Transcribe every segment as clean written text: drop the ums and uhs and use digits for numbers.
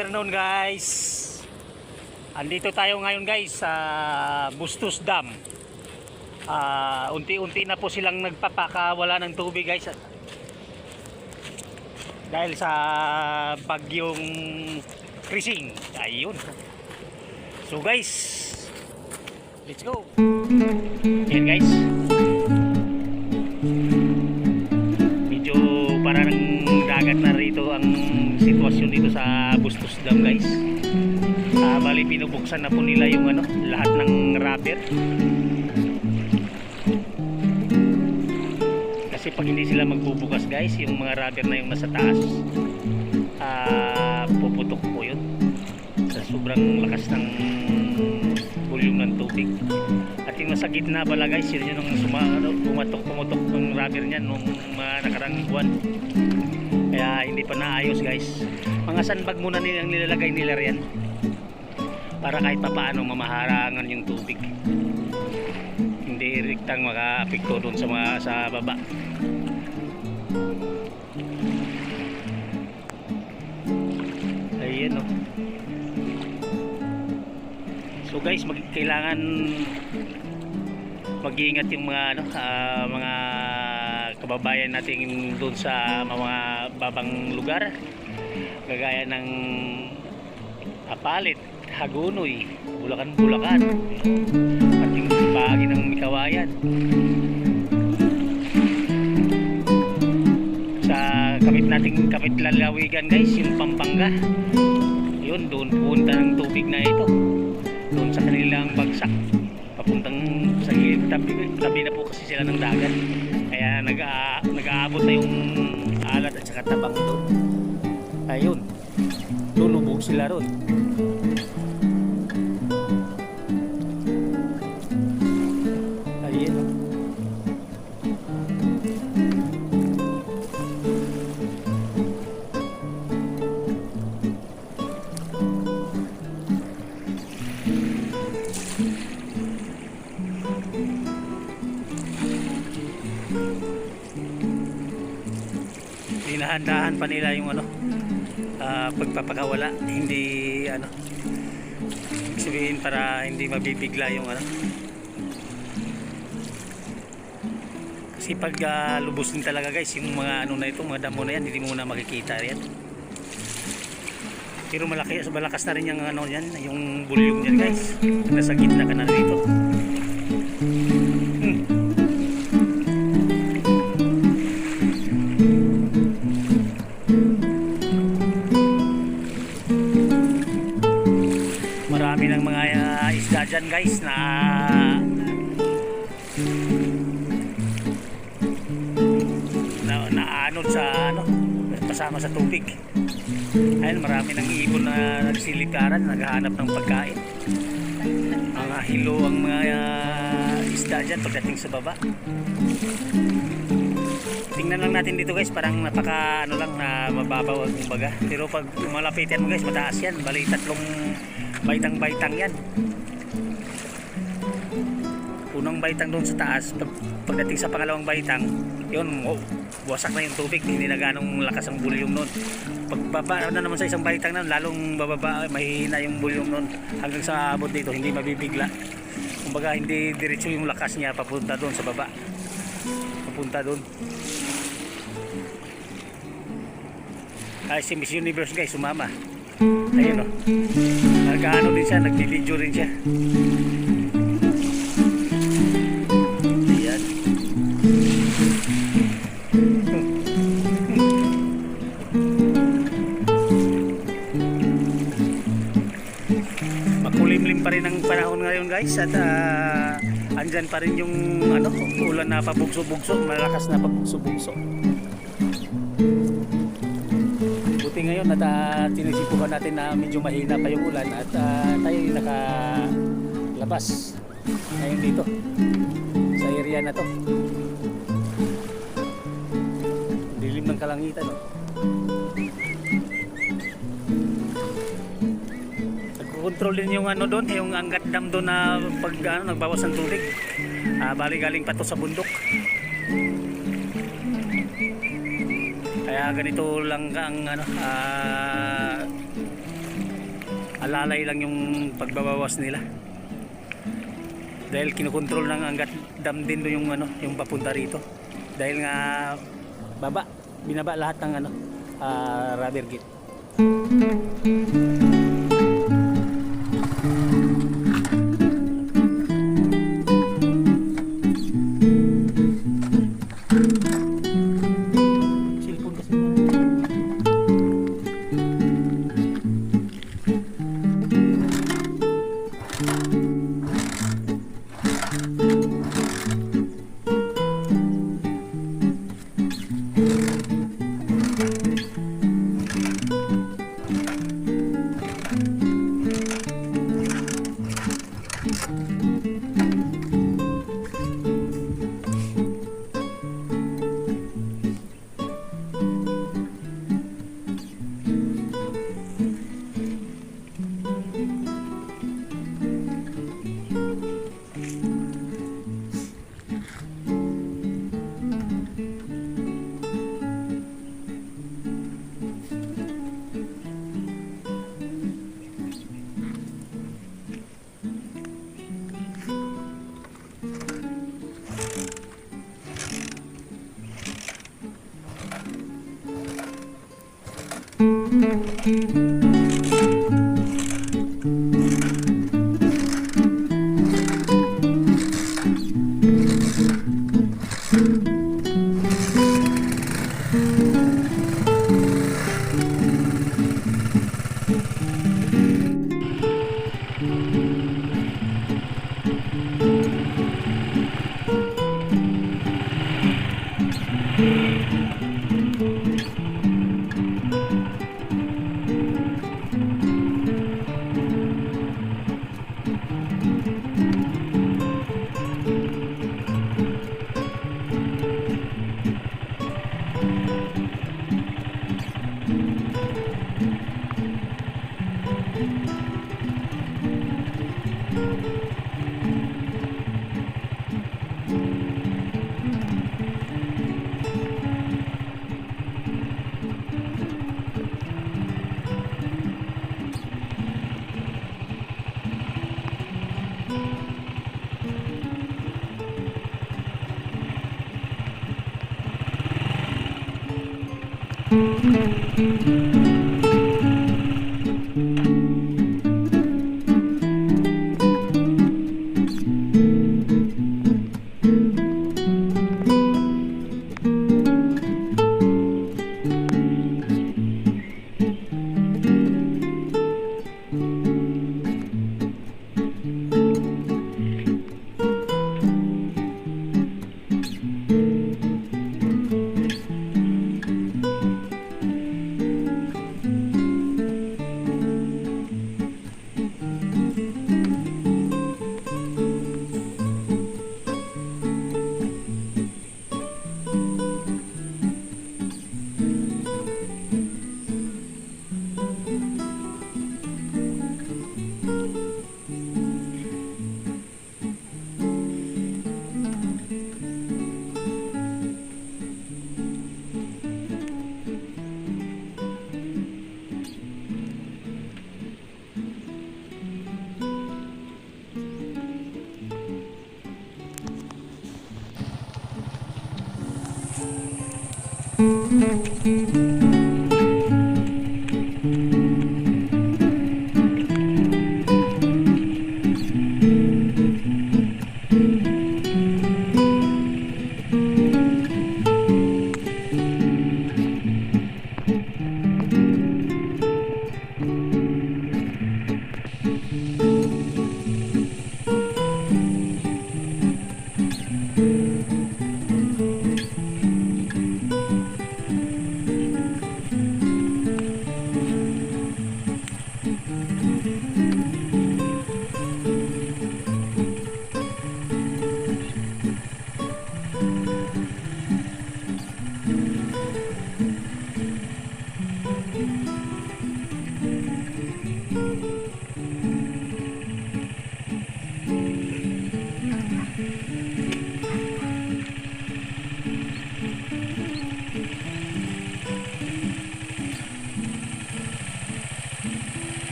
afternoon guys. Andito tayo ngayon guys sa Bustos Dam. Unti-unti na po silang nagpapakawala ng tubig guys. Dahil sa bagyong Krising. Ayun. So guys, let's go. Yan guys. Medyo parang dagat na rito ang sitwasyon dito sa Bustos Dam guys. Bali pinubuksan na po nila yung lahat ng rubber. Kasi pag hindi sila magbubukas guys, yung mga rubber na yung nasa taas, puputok po yun sa sobrang lakas ng volume ng tubig. At yung nasa gitna pala guys, yun yung pumutok ng rubber niyan nung mga nakarang buwan. Kaya hindi pa naayos guys. Mga sandbag muna nilang nilalagay nila riyan para kahit papaano mamaharangan yung tubig, hindi riktang maka-apekto doon sa baba. Ayan o. So guys, kailangan mag-iingat yung mga kababayan natin doon sa mga babang lugar, kagaya ng Apalit, Hagonoy, Bulacan, at yung bahagi ng Mikawayan. Sa kapit lalawigan guys, yung Pampanga, yun doon punta ng tubig na ito, doon sa kanilang bagsak papuntang sa gilid. Tabi na po kasi sila ng dagat, kaya nag-aabot na yung alat at saka tabang doon. Ayun, lulubog sila ron. Ayun. Dinahan-dahan pa nila yung pagpapakawala, hindi sabihin para hindi mabibigla yung kasi pag lubusin talaga guys yung mga na ito, mga damo na yan, hindi mo na makikita yan. Pero malakas na rin yung yan, yung volume yan guys. Nasa gitna ka na rito. Marami ng mga isda dyan guys na naanod sa pasama sa tubig. Ayun, marami ng ibon na nagsilikaran, naghahanap ng pagkain. Mga hilo ang mga isda dyan pagdating sa baba. Tingnan lang natin dito guys, parang napaka na mababaw ang kumbaga. Pero pag malapitan mo guys, mataas yan. Bali 3 baitang-baitang yan. Unang baitang doon sa taas, pagdating sa pangalawang baitang, yun, wasak na yung tubig, hindi na ganong lakas ang volume nun. Pagbaba na naman sa isang baitang nun, lalong bababa, mahihina yung volume nun hanggang sa abot dito, hindi mabibigla. Kumbaga hindi diretso yung lakas niya papunta doon sa baba, papunta doon. Ay, si Miss Universe guys, sumama. Ayun o, nag-ano din siya, nag-video rin siya. Ayan. Makulimlim pa rin ang panahon ngayon guys, at andyan pa rin yung ulan na pabugso-bugso, malakas na pabugso-bugso. Buti ngayon at tinisipukan natin na medyo mahina pa yung ulan at tayo nakalabas ngayon dito sa area na to. Dilim ng kalangitan Nagko-control din yung doon, yung Angat Dam doon na pag nagbawas ng tubig. Bali galing pa to sa bundok. Kaya ganito lang ang malalay lang yung pagbabawas nila. Dahil kinukontrol ng Angat Dam din doon yung ano, yung papunta rito. Dahil nga binaba lahat ng ano, rubber gate. Cellphone kasi.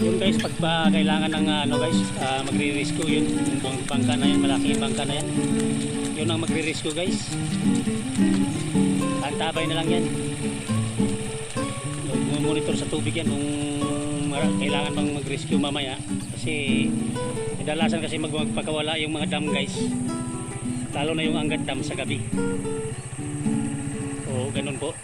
Yun guys, pag kailangan ng guys, magre-rescue yun, yung bangka na yan, malaki yung bangka na yan, yun ang magre-rescue guys. Antabay na lang yan, monitor sa tubig yan kung kailangan bang mag-rescue mamaya, kasi kadalasan kasi magpakawala yung mga dam guys, lalo na yung Angat Dam sa gabi. O ganun po.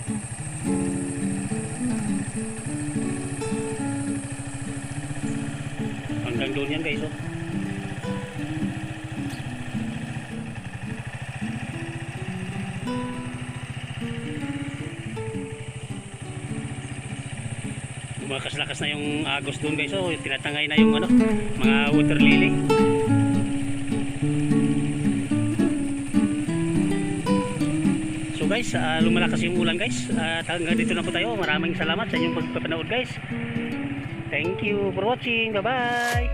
Hanggang doon yan guys, oh. Lumakas-lakas na yung agos doon guys, oh. Tinatangay na yung mga water lily. So guys, lumalakas yung ulan guys, at hanggang dito na po tayo. Maraming salamat sa inyong pagpapanood guys. Thank you for watching. Bye bye.